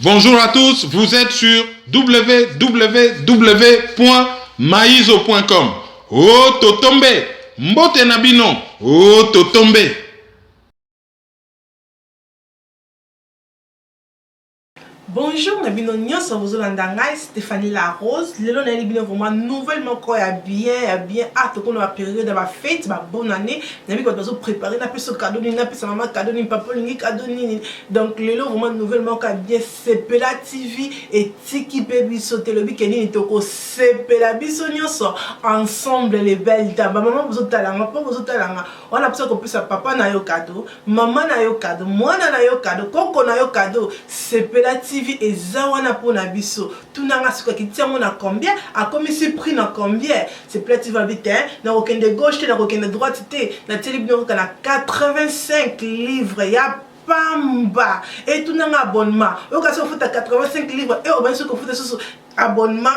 Bonjour à tous, vous êtes sur www.maizo.com. Oh Totombe, Mbote Nabino, oh Totombe. Bonjour, Nabino Nyonso, vous êtes Stéphanie Larose. Lelo na libino vraiment nouvellement quoi ya bien hâte qu'on a période de ma fête, ma bonne année. Nabi quand on préparer na peso cadeau ni na peso maman cadeau ni papa ni cadeau ni. Donc lelo vraiment nouvellement quoi bien Sepela TV et Tiki Baby sauter le bikini ni toko Sepela biso nyonso ensemble les belles dames. Maman vous talanga, papa vous talanga. On a besoin qu'on puisse papa na yo cadeau, maman na yo cadeau, moi na yo cadeau, koko na yo cadeau. Sepela TV et zawana pour nabiso tout n'a pas qui tient mon à combien a comme si prix na combien c'est plate va vite na aucun de gauche na aucun de droite na télévision kana 85 livres ya pamba et tout n'a abonnement au cas où faut 85 livres et au bien sûr que faut sur abonnement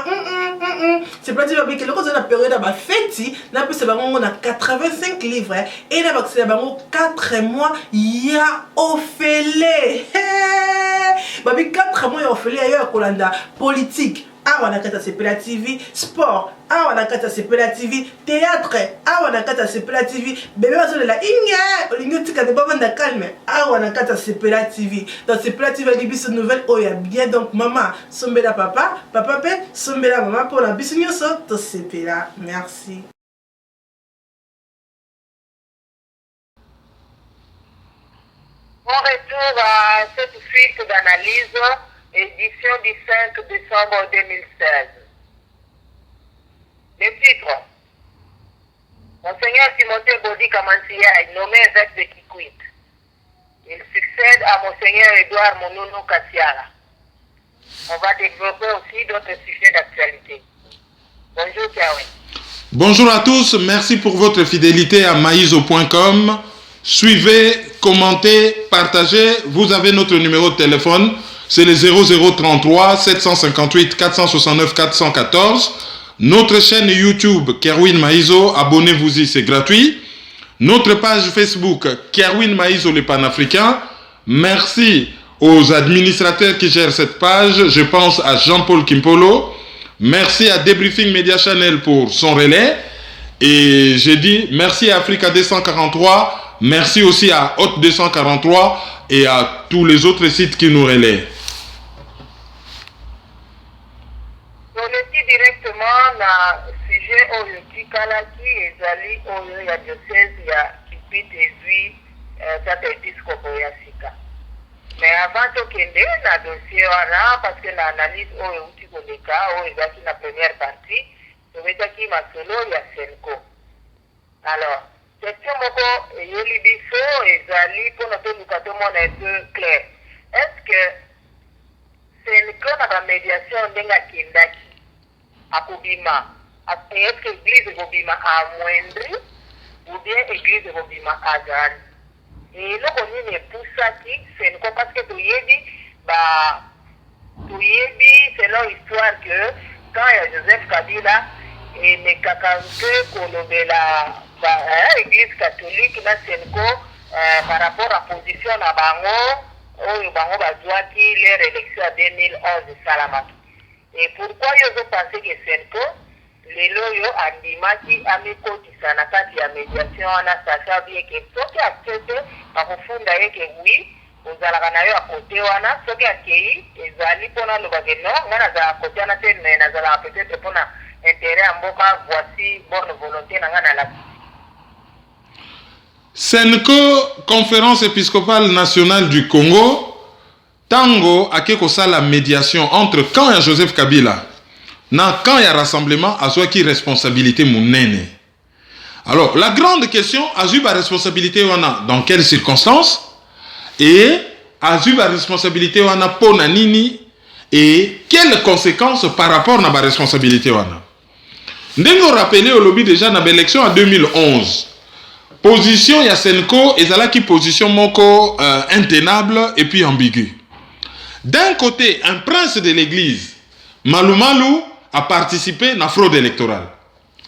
c'est plate va vite que le cause de la période à ma fête na peut c'est on a 85 livres et na c'est bango 4 mois ya ofélé babi 4 mois ya ofélé ailleurs Kolanda politique awa kata Sepela TV sport awa kata Sepela TV théâtre awa kata Sepela TV bébé bazo la inga olingo tika de bavanda calme awa kata Sepela TV dans Sepela TV li biso nouvelle oya bien donc maman sombela papa papa pe sombela maman pour la biso nyonso to Sepela merci. On retour à cette suite d'analyse, édition du 5 décembre 2016. Le titre. Monseigneur Timothée Bodi Kamantia est nommé évêque de Kikwit. Il succède à Monseigneur Edouard Monono Kassiala. On va développer aussi d'autres sujets d'actualité. Bonjour Kiawe. Bonjour à tous, merci pour votre fidélité à maizo.com. Suivez, commentez, partagez. Vous avez notre numéro de téléphone. C'est le 0033 758 469 414. Notre chaîne YouTube, Kerwin Maizo. Abonnez-vous-y, c'est gratuit. Notre page Facebook, Kerwin Maizo, le panafricain. Merci aux administrateurs qui gèrent cette page. Je pense à Jean-Paul Kimpolo. Merci à Debriefing Media Channel pour son relais. Et j'ai dit merci à Africa 243. Merci aussi à Hot 243 et à tous les autres sites qui nous relaient. On est directement dans le sujet Oyoki Kalaki et Zali Oyo ya diocèse ya Kikwit et Tata Episcopo ya Sika. Mais avant de kende na dossier wana parce que l'analyse Oyo uti koleka Oyo ezaki na première partie, tobetaki masolo ya Senko. Alors question moko yeli biso ezali pour notre éducation un peu clair. Est-ce que c'est une grande médiation ndenga kindaki akobima? Est-ce que l'église ekobima à moindre ou bien l'église ekobima à grande? Et là on y poussaki c'est une parce que toyebi selon l'histoire que quand il y a Joseph Kabila et mekakante kolobela l'église catholique na Senko par rapport à position na bango oyo bango bazwaki leur élection à 2011 salamaki. Et pourquoi ils ont pensé que Senko lelo yo andimaki amikotisa na kati ya médiation wana sacha bien que soki accepte bakofunda ye ke oui ozalaka na yo à côté wana soki akei ezali mpona lobake no nga nazala à côté wana te mais nazalaka peut-être mpona intérêt ya mboka voici bonne volonté na nga na laki. Senko, conférence épiscopale nationale du Congo, Tango a la médiation entre quand il y a Joseph Kabila, quand il y a rassemblement, à soi qui responsabilité mounene. Alors, la grande question, a la responsabilité dans quelles circonstances et a la responsabilité pour nini et quelles conséquences par rapport à la responsabilité wana. Nous rappelé au lobby déjà dans l'élection en 2011. Position ya Senko ezala qui position moko intenable et puis ambiguë. D'un côté, un prince de l'église, Malumalu, a participé à la fraude électorale.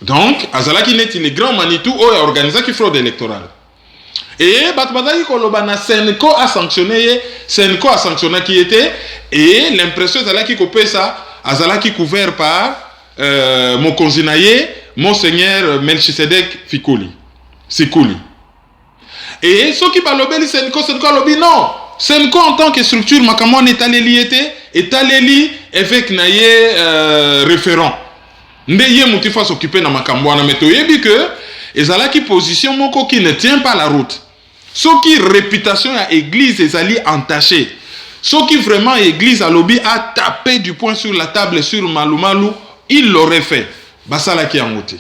Donc, azala qui n'est le grand Manitou a organisé la fraude électorale. Et Batbazaki Koloba na Senko a sanctionné qui était, et l'impression c'est là qui coupe ça, azalaki couvert par mon consignaye, Monseigneur Melchisedek Sikuli. Et ceux qui parlent de Senko lobby non. Senko en tant que structure, makamon est allé avec naye référent. Ndeye moutifa s'occuper na makamboana mais toyebi que ezalaki position moko qui ne tient pas la route. Ce qui réputation à église ezali entaché. Ce qui vraiment église à lobby a tapé du poing sur la table sur Malumalu, il l'aurait fait. Basala qui angote.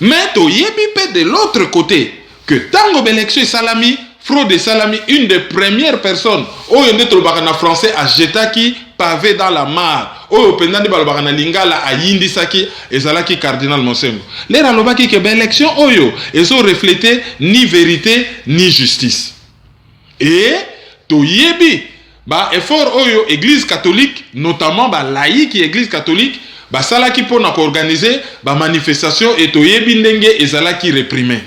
Mais toyebi pe de l'autre côté que tango l'élection salami, fraude salami, une des premières personnes au yende tolobaka français a jetaki pavé dans la mare. Au pendant balobaka na lingala a yindisaki ezalaki cardinal Monsengo. Les alobaki que l'élection oyo ils ont reflété ni vérité ni justice. Et toyebi ba effort oyo église catholique notamment ba laïque église catholique ba salaki pona ko organiser ba manifestation et toyebi ndenge ezalaki réprimé.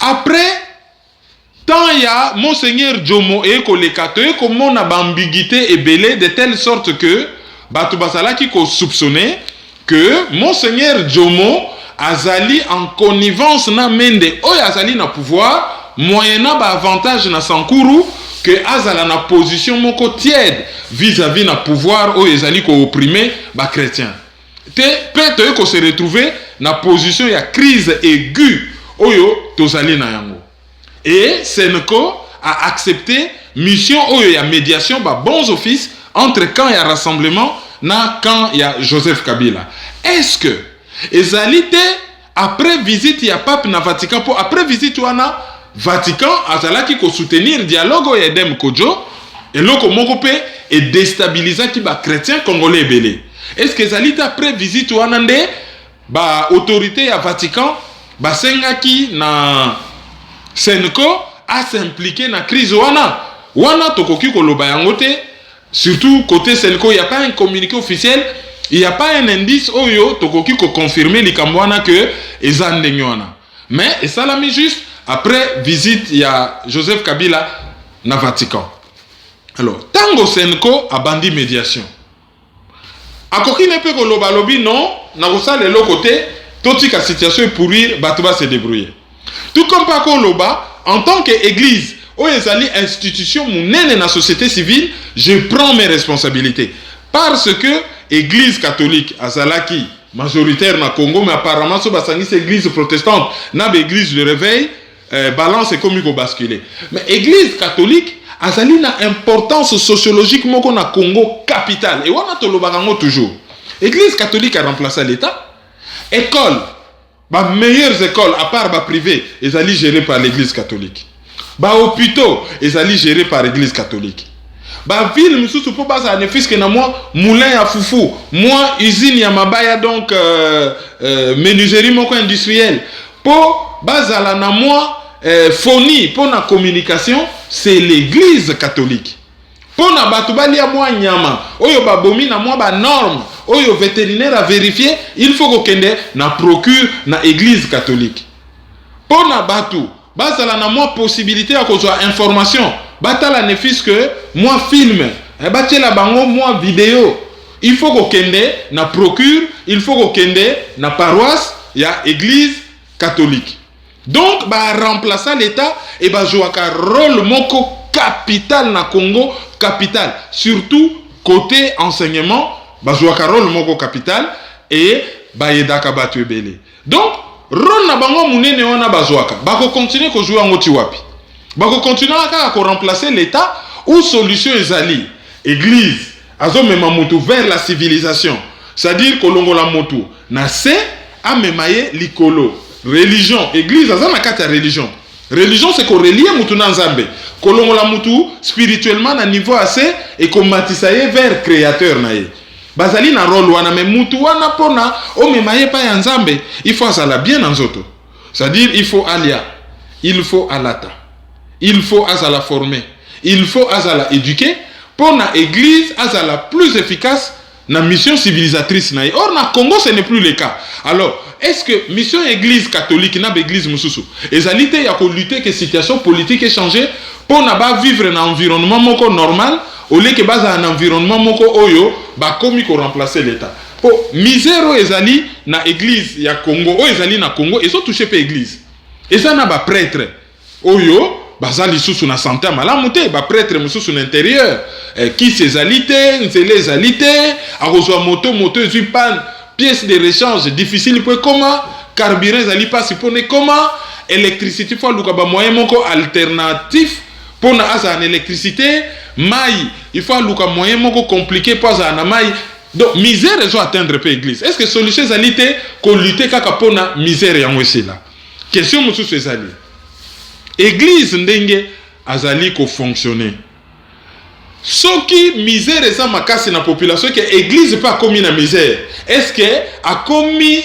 Après, tant il y a Monseigneur Jomo et Kolekato, comment on a ambiguïté et belé de telle sorte que Batou Basala qui soupçonnait que Monseigneur Jomo azali en connivence na mende oy azali na pouvoir moyennant ba avantage na Sankuru que azala na position moko tiède vis-à-vis na pouvoir oy azali ko opprimer ba chrétien. Peut-être qu'on se retrouver na position ya crise aiguë oyo tozali na yango. Et Senko a accepté mission oyo ya médiation ba bons offices entre quand il y a rassemblement na quand il y a Joseph Kabila. Est-ce que ezalité après visite ya pape na Vatican pour après visite wana Vatican azalaki ko soutenir dialogue ya Edem Kojo et loko moko pe et déstabiliser ki ba chrétien congolais belé. Est-ce que ezalité après visite wana nde ba autorité ya Vatican basengaki na Senko a s'impliquer na crise wana tokoki koloba yango te, surtout côté Senko il y a pas un communiqué officiel, il y a pas un indice oyo tokoki ko confirmer likambo wana que ezandenge wana. Mais esalami juste après visite il y a Joseph Kabila na Vatican. Alors tango Senko a bandi médiation akoki ne pe koloba lobi non na kosala le côté toute la situation pour pourrir, Batouba se débrouiller. Tout comme Paco Loba, en tant qu'église, ou ezali institution mounene dans la société civile, je prends mes responsabilités. Parce que église catholique, Azalaki, majoritaire na Congo, mais apparemment, ce basangis église protestante, n'a église de réveil, balance et comme il faut basculer. Mais église catholique, Azali na importance sociologique, moko na Congo capitale. Et on a tolobarango toujours. Église catholique a remplacé l'État. École, bah meilleures écoles à part bah privées, ils allaient gérées par l'église catholique. Bah hôpitaux, ils allaient gérés par l'église catholique. Bah ville, monsieur pour pas ça ne fils que na moi moulin à foufou, moi usine ya mabaya donc menuiserie moko industrielle. Pour bazala na moi phonie pour la communication, c'est l'église catholique. Pour na batubali ya moi nyama, oyo babomi na moi ba norme. Oyo vétérinaire a vérifié, il faut qu'on ait na procure na église catholique. Pour na batu, basala na moi possibilité à cause information. Batala ne fils que moi film, batela bango moi vidéo. Il faut qu'on ait na procure, il faut qu'on ait na paroisse, ya église catholique. Donc ba remplacer l'état et ba jouer un rôle moko capital na Congo, capital, surtout côté enseignement. Bazouaka rôle moko capital et bayedaka batu ebele. Donc rôle na bango munene wana bazouaka bako continuer ko jouer ngoti wapi. Bako continuer à remplacer l'état ou solution ezali église azo mema mutu vers la civilisation. C'est-à-dire kolongo la mutu na se amemaye likolo. Religion, église aza na kati ya religion. Religion c'est ko relier mutu na nzambe. Kolongo la mutu spirituellement na niveau assez et ko matisaye vers créateur na ye. Bazali na rôle wana me mutu wana pona o memaye pa ya nzambe il faut azala bien nzoto. C'est-à-dire il faut alia, il faut alata, il faut azala former, il faut azala éduquer pour na église azala plus efficace na mission civilisatrice na. Or na Congo ce n'est plus le cas. Alors, est-ce que mission église catholique na église mususu ezalité ya ko lutter que situation politique est changée pour na ba vivre na environnement moko normal au lieu que baza un environnement moko oyo ba komi ko remplacer l'état. Po misère ezali na église ya Congo o ezali na Congo ezo toucher pe église. Eza na ba prêtre oyo bazali susu na santé malamu te ba prêtre mususu na intérieur qui sezalité nzele ezalité akozwa moto ezui panne pièce de rechange difficile pour comment carburant ezali pasi pone comment électricité faut luka ba moyen moko alternatif pour na asa en électricité mai il faut luka moyen moko compliqué pour asa na mai. Donc misère ezo atteindre pe église. Est-ce que solution ezalité ko lutter kaka pona misère yango esila? Question mususu ezali église ndenge azali ko fonctionner. Soki misère eza makasi na population que église pas commis na misère. Est-ce que a commis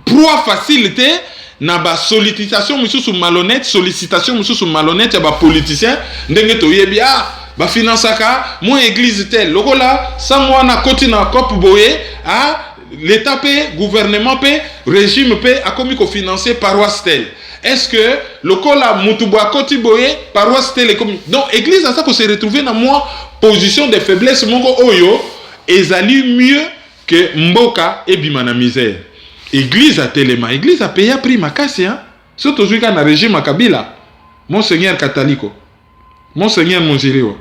proie facilité na ba sollicitation mususu malhonnête ya ba politicien ndenge to yebi ba financaka mo église tel lokola sangwa na koti na cop boye l'état pe gouvernement pe régime pe a commis ko financer paroisse tel. Est-ce que le kola mutuba koti boye paroisse telle comme donc église à ça qu'on se retrouver dans moi position de faiblesse moko oyo ezali mieux que mboka et bimana misère. Église à telema église a payé prix makasi hein surtout aujourd'hui quand na régime à Kabila monseigneur Kataliko monseigneur Monjiriwa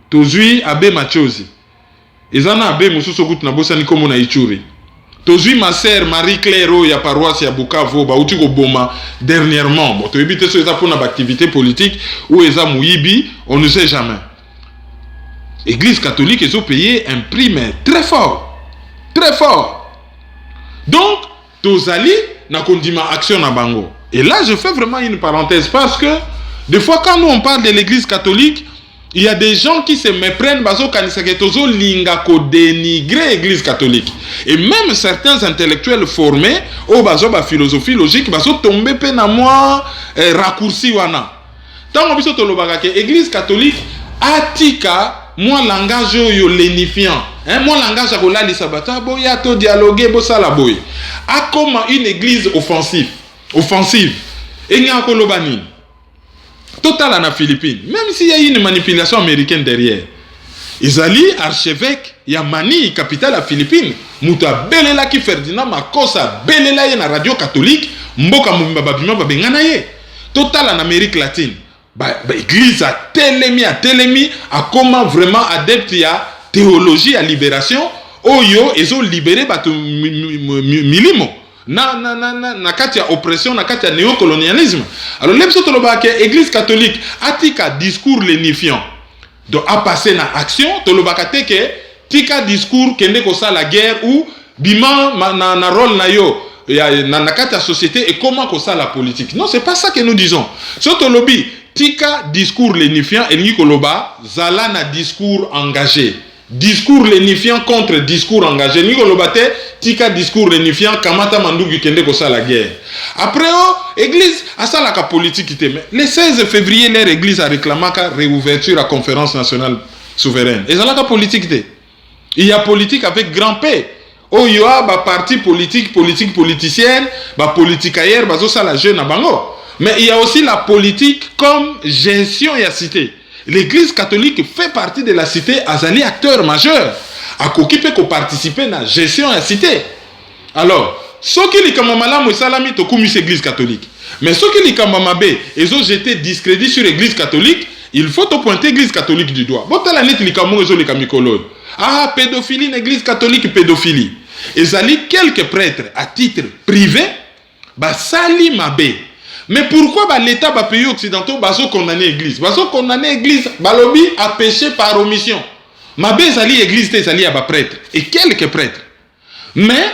tozui abe machozi ezana abe mususu kutu na bosa ni komo na Ituri. Tozui ma sœur Marie-Claire ya paroisse ya Bukavu ba uti ko boma dernièrement. Bon to ebite so eza pona ba activité politique ou eza muyibi, on ne sait jamais. Église catholique ils ont payé un prix mais très fort. Très fort. Donc tozali na kondima action na bango. Et là je fais vraiment une parenthèse parce que des fois quand nous on parle de l'église catholique, il y a des gens qui se méprennent bazo kanisake tozo linga ko dénigrer l'église catholique. Et même certains intellectuels formés au bazo ba philosophie logique bazo tomber pe na moi raccourci wana. Tant biso to lobaka ke église catholique atika moi langage yo lénifiant. Moi langage ko la lisabata boya to dialoguer bo sala boy. A comme une église offensive. Et nya ko lobani. Total en Philippines, même s'il y a une manipulation américaine derrière. Izali archevêque ya Mani capitale à Philippines, muta belela ki Ferdinand Makossa belela ye na radio catholique, mboka mumba babima babengana ye. Total en Amérique latine. Église a telemi a comment vraiment adepte ya théologie à libération, oyo ezo libéré bato milimo. Na kati ya oppression na kati ya néocolonialisme. Alors l'ebso toloba ke église catholique atika discours lénifiant donc a passé na action toloba te ke tika discours kende ko sa la guerre ou bima na rôle na yo na kati ya société et comment ko sa la politique. Non, c'est pas ça que nous disons. So tolobi tika discours lénifiant et ni koloba zala na discours engagé. Discours lénifiant contre discours engagé. Ni kolobate tika discours lénifiant kamata mandugi kende ko sa la guerre. Après église a ça la politique te mais le 16 février leur église a réclamé la réouverture à conférence nationale souveraine. Et ça la politique te. Il y a politique avec grand P. Oh il y a ba parti politique politicienne, ba politicaire, ba zo ça la jeune à bango. Mais il y a aussi la politique comme gestion et cité. L'église catholique fait partie de la cité azali acteur majeur. A kokipe ko participer na gestion ya cité. Alors, soki likamba malamu salami to kumis église catholique. Mais soki likamba mabe ezo jeter discrédit sur église catholique, il faut te pointer église catholique du doigt. Botala net likamo ezo likamikolo. Ah, pédophilie l'église catholique pédophilie. Ezali quelques prêtres à titre privé ba sali mabe. Mais pourquoi l'État va payer occidentaux baso condamner l'église? Baso condamner l'église, balobi a péché par omission. Mabe zali église te zali à ba prêtre et quelques prêtres. Mais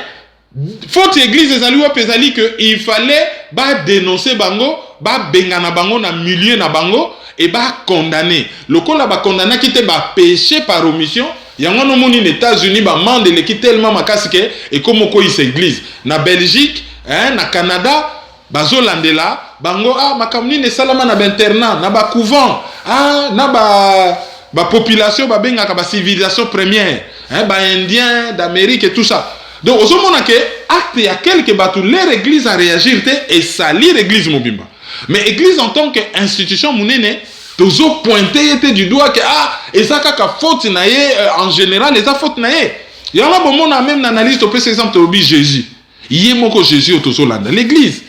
faut église zali wa pesali que il fallait ba dénoncer bango, ba bengana bango na milieu na bango et ba condamner. Le col ba condamner qui te ba péché par omission. Yango no moni les États-Unis ba mande le qui tellement makasi que et comme ko is église na Belgique, na Canada bazo landela bango makamni ne salama na internat na ba couvent na ba ba population ba benga ba civilisation première, hein, ba indien d'Amérique et tout ça. Donc au moment que acte il y a quelques bateaux leur église a réagi et salir l'église mobimba. Mais église en tant qu'institution mounene toujours pointé du doigt que ah et ça kaka faute naie en général les faute naie. Il y a là bon on a même analyse au par exemple au Jésus. Yé moko Jésus au tozolanda l'église.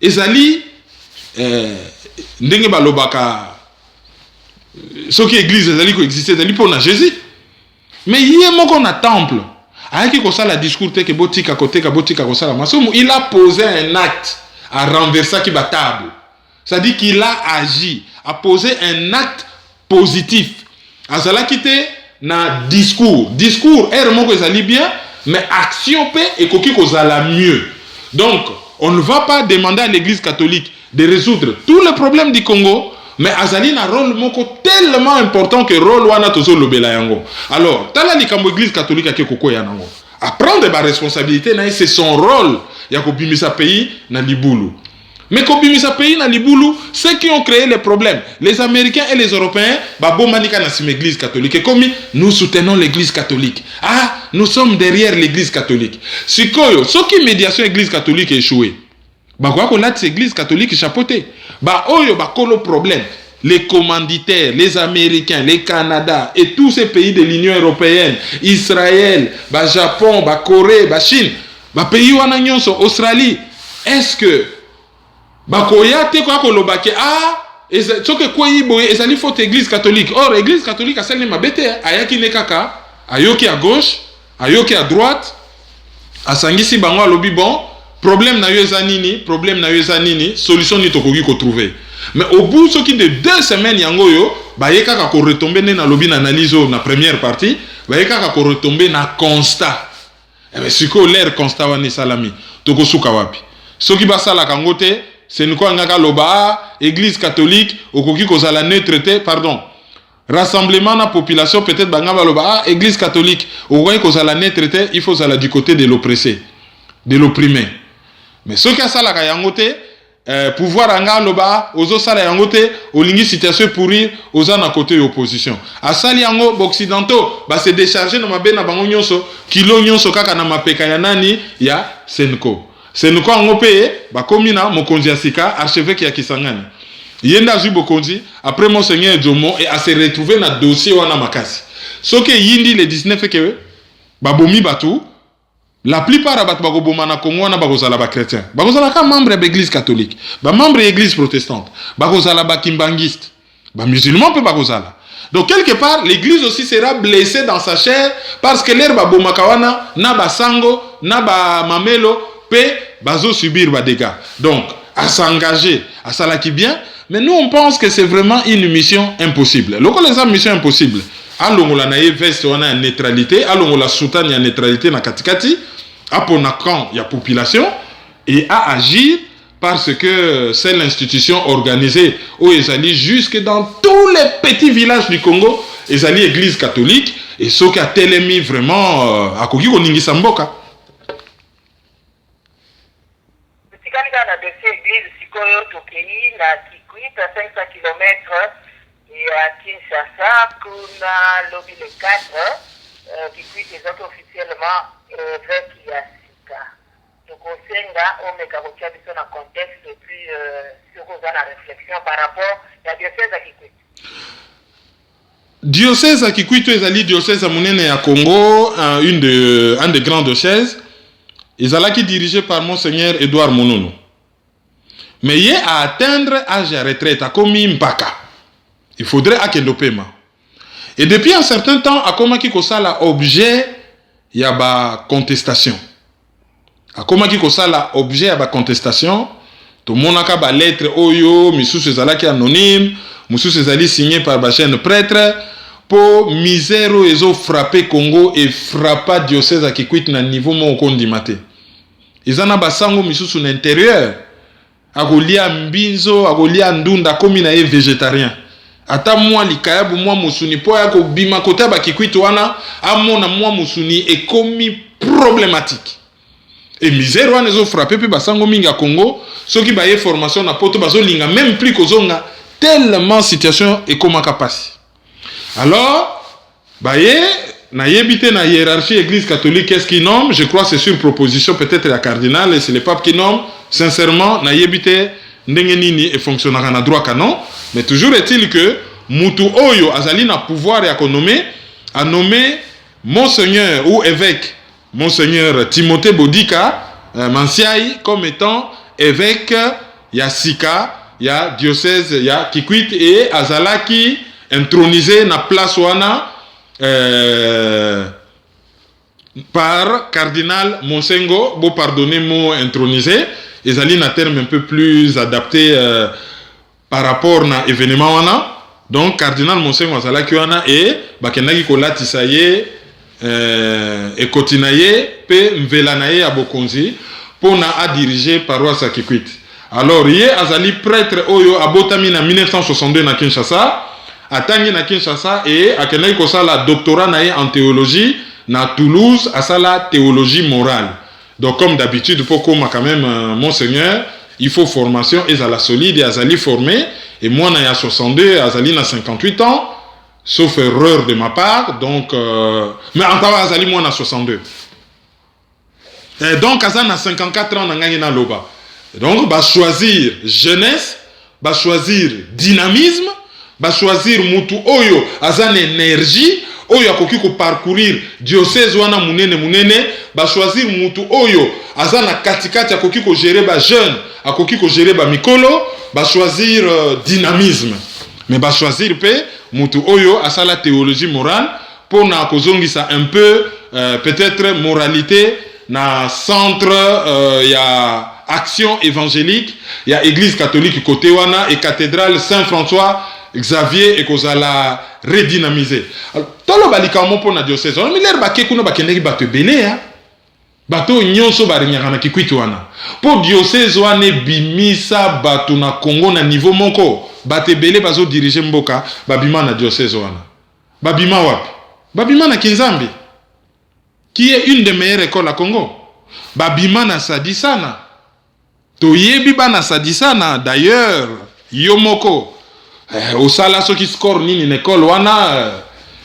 Ezali ndenge balobaka ce qui église ezali ko exister ezali pour na Jésus. Mais yé moko na temple. Ayaki ko sala discours te ke botika côté ka botika ko sala masomo il a posé un acte à renverser qui ba table. C'est-à-dire qu'il a agi, a posé un acte positif. Azala quitté na discours. Discours est moko ezali bien, mais action pe et koki ko zala mieux. Donc, on ne va pas demander à l'église catholique de résoudre tous les problèmes du Congo, mais azali na rôle moko tellement important que rôle wana tozo lobela yango. Alors, tala likambo église catholique a keko ya nango. À prendre ma responsabilité na c'est son rôle ya ko bimisa pays na libulu. Mais comme bimisa pays na libulu, ceux qui ont créé les problèmes, les Américains et les Européens, bah bon manika na sim église catholique. Et comme nous soutenons l'église catholique. Ah, nous sommes derrière l'église catholique. Sikoyo, ce qui médiation église catholique échoué. Bah quoi qu'on a église catholique chapeauté. Bah oyo bah kolo problème. Les commanditaires, les Américains, les Canada et tous ces pays de l'Union européenne, Israël, bah Japon, bah Corée, bah Chine, bah pays wana nyonso, Australie. Est-ce que bakoya te kwa kolobake ah soke kwa iboye ezali faute église catholique. Or église catholique a sali mabete ayaki ne kaka ayoki à gauche ayoki à droite asangisi bango alobi bon problème na yo ezanini problème na yo ezanini solution ni tokoki ko trouver. Mais au bout soki de 2 semaines yango yo bayeka ka ko retomber na lobi na analyse na première partie bayeka ka ko retomber na constat. Eh ben siko l'air constat wani salami toko suka wapi soki basala kangote. C'est une quoi loba église catholique okoki kozala neutralité pardon rassemblement na population peut-être bangaba loba église catholique okoki kozala neutralité il faut aller du côté de l'oppressé de l'opprimé mais ce qui a sala ka yangote pouvoir anga loba ozo sala yangote olingi situation pourrir oza na côté opposition asali yango occidentaux ba se décharger na mabe na bango nyonso kilo nyonso kaka na mapeka ya nani ya Senko. C'est nous quand on paye, bah comme na mokonzi asika archevêque ya Kisangani. Yenda zui bokonzi après monseigneur Jomo et à se retrouver na dossier wana makasi. Ce que yindi le 19 que bah bomi batu la plupart abat ba boma na Congo na ba kozala ba chrétien. Ba kozala ka membre de l'église catholique, ba membre de l'église protestante, ba kozala ba kimbangiste, ba musulman peut ba kozala. Donc quelque part l'église aussi sera blessée dans sa chair parce que l'air ba boma kawana na ba sango na ba mamelo bazo subir des dégâts. Donc, à s'engager, à salaki bien, mais nous on pense que c'est vraiment une mission impossible. Lorsque les mission impossible, allons la naïe veste on a neutralité, allons la soutane y a neutralité na katikati, à pona quand il y a population et à agir parce que c'est l'institution organisée où ils allaient jusque dans tous les petits villages du Congo, ils allaient église catholique et ce qui a télémis vraiment à koki koningi samboka. Na dossier église sikoyo tokei na Kikwit à 500 km ya Kinshasa kuna lobby le 4 Kikwit est officiellement évêque ya sika tokosenga omeka kotia biso na contexte et puis sikoza na réflexion par rapport ya diocèse à Kikwit. Diocèse à Kikwit ezali diocèse à monene ya Congo un des grands diocèses ezalaki dirigé par monseigneur Edouard Monono. Mais il a atteindre âge à retraite, à commis mpaka. Il faudrait akendo paiement. Et depuis un certain temps, à comment qui kosala objet, il y a ba contestation. À comment qui kosala objet, il y a ba contestation. Tout le monde a ba lettre oyo, misous ezalaki anonyme, misous ezali signé par ba chaîne prêtre pour misère ezo frapper Congo et frappa diocèse à Kikwit na niveau mon kondimate. Izana basango misous na intérieur. Agolia mbinzo, agolia ndunda komi na ye végétarien. Ata mwa likayabu mwa musuni po ya ko bima kota ba Kikwit wana amona mwa musuni e komi problématique. Et misère wana zo frapper pe basango minga Congo, soki ba ye formation na poto bazo linga même plus kozonga tellement situation e koma kapasi. Alors, baye, na yebite na hiérarchie église catholique, qu'est-ce qu'il nomme? Je crois que c'est sur proposition peut-être la cardinal et c'est le pape qui nomme. Sincèrement, na yebite ndenge nini et fonctionnera na droit canon. Mais toujours est-il que mutu oyo azali na pouvoir ya konomé a nommé monseigneur ou évêque monseigneur Timothée Bodika Mansiaï comme étant évêque ya Sika ya diocèse ya Kikwit et azalaki intronisé na place wana par cardinal Monsengo, bon pardonnez mot intronisé, ezali na terme un peu plus adapté par rapport na événement wana. Donc cardinal Monsengo azalaki wana et bakendaki kolatisa ye ekotina ye pe mvela na ye ya bokonzi pona a diriger paroisse Kikwit. Alors ye azali prêtre oyo abotami na 1962 na Kinshasa, atangi na Kinshasa et akendaki kosala doctorat na ye en théologie na Toulouse, asala théologie morale. Donc comme d'habitude pour comme quand même monseigneur, il faut formation et azala solide et azali formé et moi na ya 62, azali na 58 ans. Sauf erreur de ma part, donc mais en tant azali moi na 62. Et donc azali na 54 ans na ngani na loba. Donc ba choisir jeunesse, ba choisir dynamisme, ba choisir mutu oyo azana énergie, oyo akoki ko parcourir diocèse wana munene, ba choisir mutu oyo azana katikati akoki ko gérer ba jeune, akoki ko gérer ba mikolo, ba choisir dynamisme. Mais ba choisir pe mutu oyo asala théologie morale pour na kozongisa un peu peut-être moralité na centre ya action évangélique ya église catholique côté wana et cathédrale Saint-François Xavier et kozala redynamiser. Tolo balika mo pour na diocèse on miler baké kuno bakendeki bato belé hein. Bato nyonso barenyaka na Kikwit wana. Pour diocèse wana bimisa bato na Congo na niveau moko. Bate belé bazo diriger mboka babima na diocèse wana. Babima wapi? Babima na Kinzambi, qui est une des meilleures écoles à Congo. Babima na Sadisana. Toyebi ba na Sadisana d'ailleurs yomoko osala soki score nini une école wana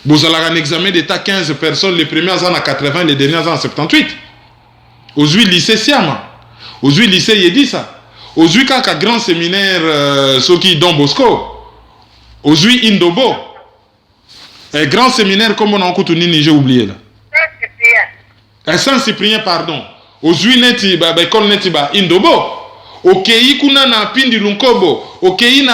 bozalaka un examen d'état 15 personnes les premiers ans à 80 les derniers ans à 78. Aujourd'hui lycée Siama, aujourd'hui lycée Yedisa. Aujourd'hui, quand un grand séminaire, ce qui Don Bosco, aujourd'hui Indobo, un grand séminaire comme on a encore tenu, j'ai oublié là. Saint-Cyprien, pardon. Aujourd'hui, neti ba école neti ba Indobo. Okei kuna na Pindi Lunkobo, okei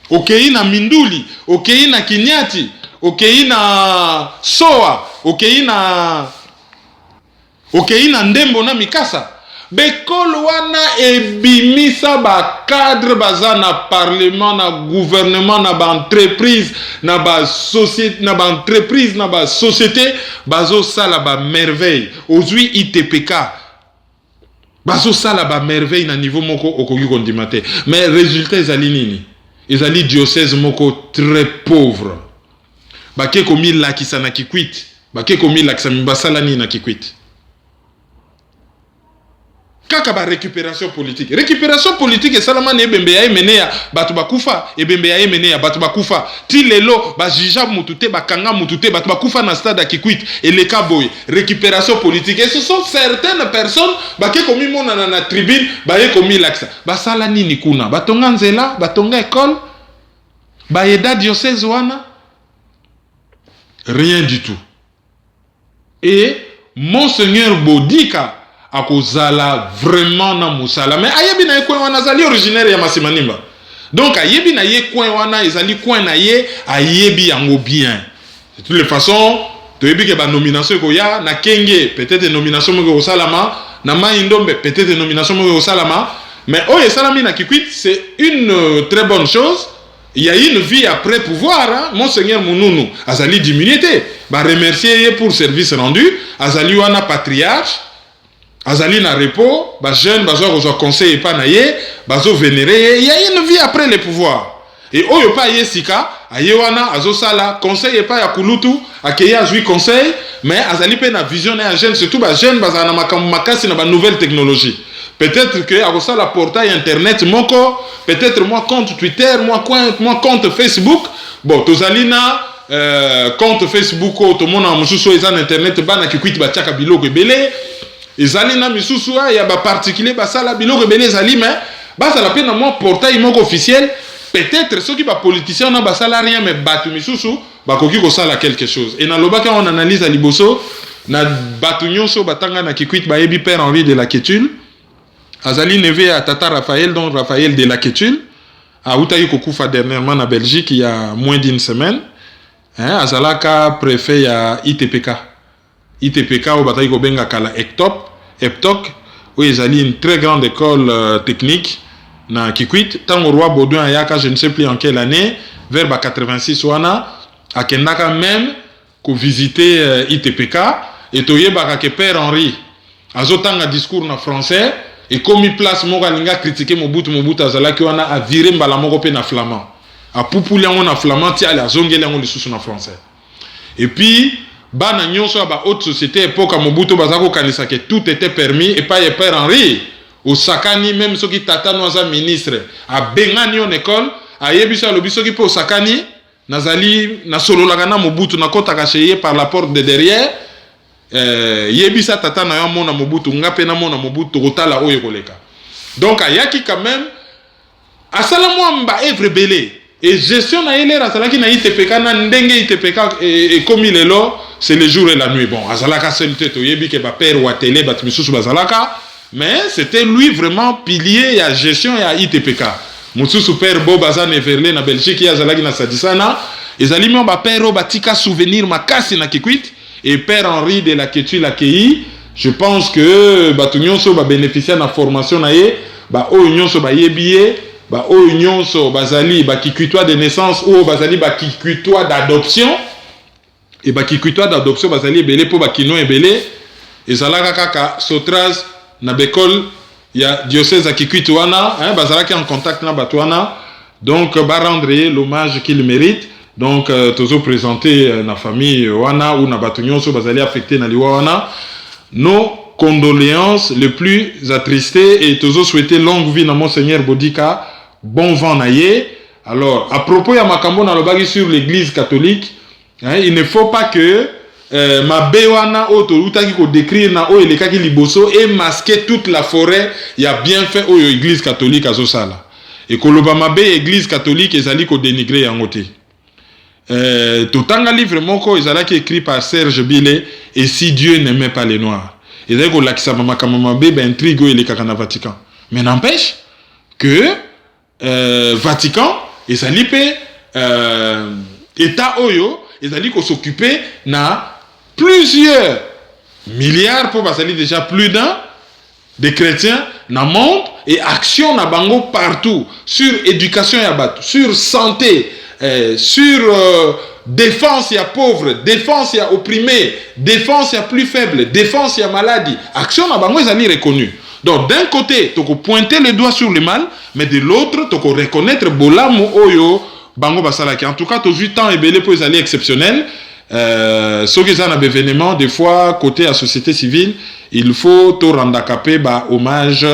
okei na Minduli, okei na Kinyati, okei na Soa, okei na Ndembo na Mikasa. Bekol wana ebimisa ba cadre baza na parlement na gouvernement na ba entreprise na ba société na ba entreprise na ba société bazo sala ba merveille. Aujourd'hui ITPK bazo sala ba merveille na niveau moko okoki kondimate. Mais résultat ezali nini? Ezali diocèse moko très pauvre. Bake komi lakisa na Kikwit. Bake komi lakisa mbasala ni na Kikwit. Kaka ba récupération politique. Récupération politique et salama ne ebembe ya emene ya batu bakufa, ebembe ya emene ya batu bakufa. Ti lelo ba jija mutute bakanga mutute batu bakufa na stade à Kikwit et les kaboy. Récupération politique. Et ce sont certaines personnes bake komi mona na tribune ba ye komi laksa. Ba sala nini kuna? Batonga nzela, batonga école, ba yeda diocèse wana. Rien du tout. Et monseigneur Bodika akozala vraiment na musala mais ayebi na ekwen wana zali originaire ya Masimanimba. Donc ayebi na ye coin wana ezali coin na ye ayebi yango bien. De toutes les façons, toyebi ke ba nomination ko ya na Kenge peut-être nomination mo salama na Maindombe peut-être nomination mo salama mais oye salami na Kikwit c'est une très bonne chose. Il y a une vie après pouvoir, hein? Monseigneur Mounounu azali d'immunité. Ba remercier pour service rendu, azali wana patriarche. Azali na repos, ba jeune, bazo conseil pas na ye, bazo vénérer, il y a une vie après le pouvoir. Et oyo pa ye sika, ayewana azo sala conseil pas ya kulutu, akeya azui conseil, mais azali pe na vision na jeune, surtout ba jeune bazana makasi na ba nouvelle technologie. Peut-être que à ça la portail internet moko, peut-être moi compte Twitter, moi compte Facebook. Bon, tozalina compte Facebook tout le monde en mususu ezana internet bana ki kwiti ba tchaka biloko ebele. Ezalina misusu ya ba particulier ba sala biloko ebele ezali mais ba ça la peine moi portail moko officiel. Peut-être ceux qui ba politiciens na ba sala rien mais batu misusu ba koki ko sala quelque chose. Et na lobaka on analyse à liboso na batu nyonso batanga na kikwit ba yebi Père Henri de la Quétule. Azali neve à Tata Raphaël, donc Raphaël de la Quétule, a Outaï Kokoufa dernièrement en Belgique il y a moins d'une semaine. Azalaka préfet à ITPK. ITPK au Bataï Kobenga Kala Eptok, où ils allaient une très grande école technique na Kikwit. Tant au roi Baudouin Ayaka, je ne sais plus en quelle année, vers 86 wana, à Kendaka même, qu'on visiter ITPK, et toye Barake Père Henri. Azotang un discours en français. Et comme il place Moralinga critiquer Mobutu Azalaki wana a viré mbala moko pe na flamand. A poupouli on na flamand ti ala zongeli on le sous na français. Et puis bana nyonso ba haute société époque à Mobutu bazako kanisa que tout était permis et pas Père Henri au sakani même ceux qui tata noza ministre a bengani en école a yebisa lobiso qui po sakani nazali na solo lagana Mobutu na kota kacheye par la porte de derrière. Yebisa tata na yo mona Mobutu ngape na mona Mobutu kotala oyo koleka. Donc ayaki quand même asala mwamba evre belé et gestion na ele rasalaki na ITPK na ndenge ITPK et comme il est là c'est le jour et la nuit. Bon azalaka seul tête yebi ke ba père wa télé batmisusu bazalaka mais c'était lui vraiment pilier ya gestion ya ITPK. Mususu père Bob Azan Everlé na Belgique ya azalaki na sadisana ezali mo ba père batika souvenir makasi na Kikwit. Et Père Henri de la Quétule accueilli, je pense que Batunyonso va bénéficier de la formation naie, ba o nyonso ba yebiye, ba o nyonso bazali ba kikuitwa de naissance ou bazali ba kikuitwa d'adoption et ba kikuitwa d'adoption bazali belé pour ba kino ebele et zalaka kaka sotraz na bekol ya diocèse akikuitwana hein bazalaki en contact na batwana donc ba rendre l'hommage qu'il mérite. Donc, toujours présenter la famille Wana ou na Batunyon, bazali affecté na liwa Wana. Nos condoléances les plus attristées et toujours souhaiter longue vie à Monseigneur Bodika, bon vent naïe. Alors, à propos de Makambo na lobagi sur l'église catholique, hein, il ne faut pas que ma bewana autoruta qui ko décrire na o eleka ki liboso et masquer toute la forêt, il y a bien fait au église catholique à Zosala. Et koloba mabe église catholique ezali ko dénigrer yangote. Tout un livre moko ezalaki écrit par Serge Bilé et si Dieu n'aimait pas les noirs et donc la kisama kamama be intrigue et les kakana Vatican mais n'empêche que Vatican ezali pe état oyo ezali ko s'occuper na plusieurs milliards pour basali déjà plus d'un des chrétiens na monde et action na bango partout sur éducation ya bato sur santé sur défense ya pauvre, défense ya opprimé, défense ya plus faible, défense ya maladie. Action na bango ezali reconnu. Donc d'un côté, tu peux pointer le doigt sur le mal, mais de l'autre, tu peux reconnaître bolamu oyo bango basalaki. En tout cas, tu as vu temps et belé pour les alliés exceptionnels. Ceux qui ont un événement, des fois, côté la société civile, il faut te rendre capé ba hommage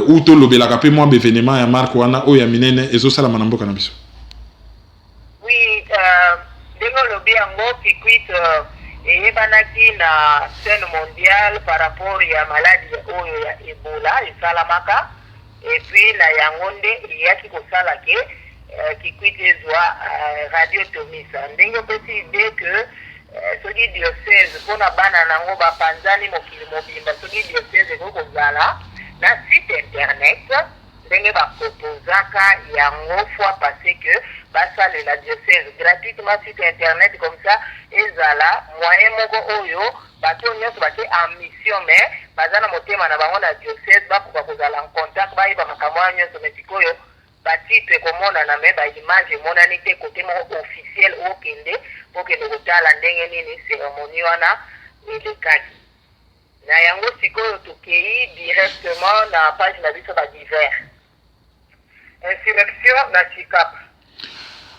ou te lobela capé moi événement ya marque wana oya minene ezo sala manambo kanabiso. Oui, ndenge olobi yango Kikwit eyebanaki na scène mondiale par rapport ya maladie oyo ya Ebola esalamaka et puis na yango nde eyaki kosala ke Kikwit ezwa radiotomisa ndenge opesi ide ke soki diocèse mpona bana nango bapanzani mokili mobimba soki diocèse ekokozala na site internet ndenge bapropozaka yango fois passé que basale la diocèse gratuitement site internet comme ça ezala moyen moko oyo bato nyonso bake en mission mais baza na motema na bango na diocèse bakoka kozala en contact bayeba makambo wana nyonso mais sikoyo batitre ekomonana me baimage emonani te kote moko officiel okende pokende kotala ndenge nini cérémonie wana elekaki na yango sikoyo tokei directement na page na biso badivers insurrection na Chikapa.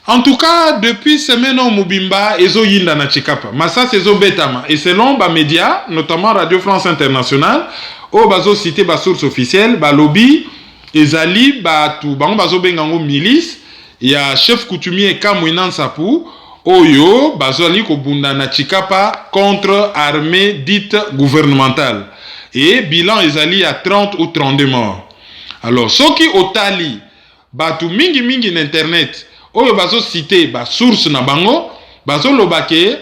En tout cas, depuis semaine au Mubimba, ezo yinda na Chikapa. Massa ezo betama. Et selon les médias, notamment Radio France Internationale, o bazo citer ba source officielle ba lobby ezali batu bango bazo bengango milice ya chef coutumier Kamwina Nsapu oyo bazali kobunda na Chikapa contre armée dite gouvernementale et bilan ezali à 30 ou 32 morts. Alors soki otali batu mingi na internet oyo bazo citer ba source na bango bazo lobake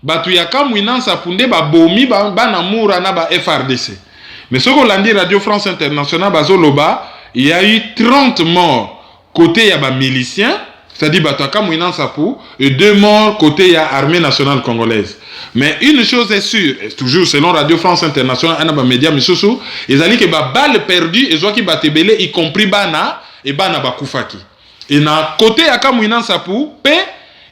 batu ya Kamwina Nsapu nde ba bomi bana mura na ba FRDC. Mais soki olandi Radio France Internationale bazo loba il y a eu 30 morts côté ya ba miliciens, c'est-à-dire batu ya Kamwina Nsapu, et 2 morts côté ya armée nationale congolaise. Mais une chose est sûre, et toujours selon Radio France Internationale, un ba média misusu, ezali ke ba balle perdue ezwaki batebele y compris bana et bana bakufaki. Et na côté ya Kamwina Nsapu pe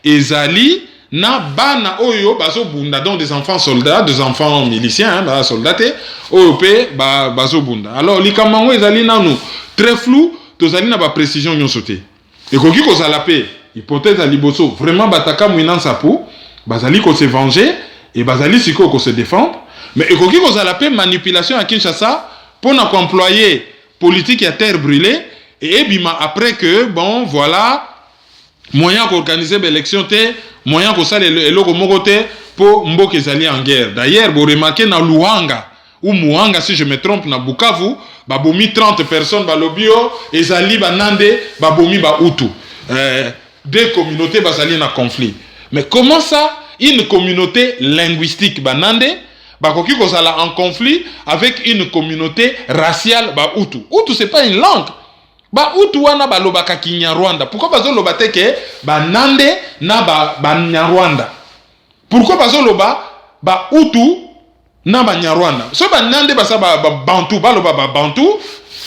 ezali na bana oyo bazo bunda, donc des enfants soldats, des enfants miliciens, ba soldaté oyo pe bazo bunda. Alors likamango ezali nanu très flou, tozali na ba précision nyonso te. Et koki kozala pe hypothèse à liboso vraiment bataka Kamwina Nsapu bazali ko se venger et bazali siko ko se défendre, mais ekoki kozala pe manipulation à Kinshasa pour na employer politique à terre brûlée et bima après que bon voilà moyen qu'organiser l'élection te moyen ko sala eloko moko te pour mboka ezali en guerre. D'ailleurs vous remarquez na Luanga ou Muanga si je me trompe na Bukavu babomi 30 personnes balobio ezali banande babomi ba Hutu. Deux communautés bazali na conflit. Mais comment ça une communauté linguistique banande bakoki kozala en conflit avec une communauté raciale ba Hutu. Hutu c'est pas une langue. Ba Hutu wana balobaka Kinyarwanda. Pourquoi bazo loba te ke banande na ba Nyarwanda? Pourquoi bazo loba ba Hutu na ba Nyarwanda? So ba nande basa ba Bantu baloba ba Bantu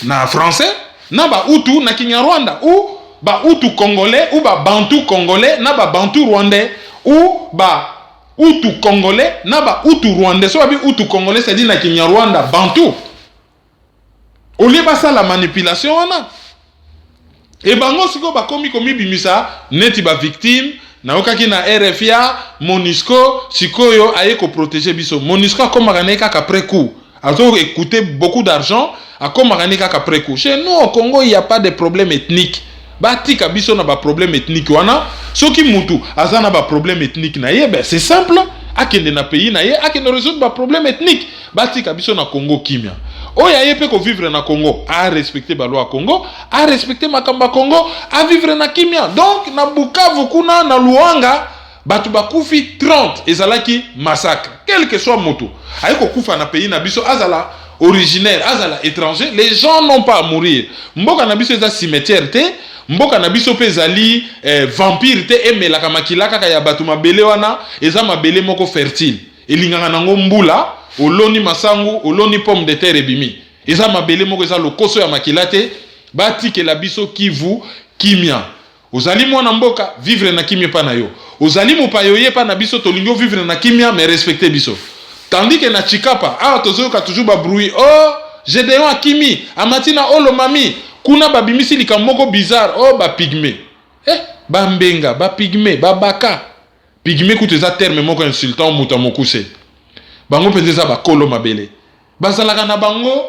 na français na ba Hutu na Kinyarwanda ou ba Hutu congolais ou ba Bantu congolais na ba Bantu rwandais ou ba Hutu congolais na ba Hutu rwandais. So ba Hutu congolais c'est dit na Kinyarwanda Bantu. Au lieu basa la manipulation wana. Et bango siko ba komi bimisa neti ba victime na okaki na RFA Monisco sikoyo aye ko protéger biso. Monisco akoma kaneka après coup. Azo écouter beaucoup d'argent akoma kaneka après coup. Chez nous au Congo il y a pas de problème ethnique. Batika biso na ba problème ethnique wana soki mutu azana ba problème ethnique na ye ben c'est simple akende na pays na ye akende résoudre ba problème ethnique batika biso na Congo kimia. Oya ye pe ko vivre na Congo a respecter ba loi Congo a respecter makamba Congo a vivre na kimia. Donc na Bukavu kuna na Luanga batu bakufi 30 ezalaki massacre quel que soit moto ayeko kufa na pays na biso azala originaire azala étranger les gens n'ont pas à mourir. Mboka na biso eza cimetière te mboka na biso pe ezali vampire te emelaka makilaka kaya batu mabele wana eza mabele moko fertile elinganga nango mbula oloni masangu oloni pomme de terre ebimi eza mabele moko eza lokoso ya makilate batikela biso Kivu kimia. Ozali mwana mboka vivre na kimia pa na yo ozali mopayoye pa na biso tolingo vivre na kimia mais respecter biso. Tandis que na Chikapa tozoyoka toujours ba bruit oh Gédéon Akimi amatina olo mami kuna babimisi likamoko bizarre oh ba pygmée ba mbenga ba pygmée ba baka pygmée kuteza terme moko insultant muta mokuse bango pendeza ba kolo mabele bazalaka na bango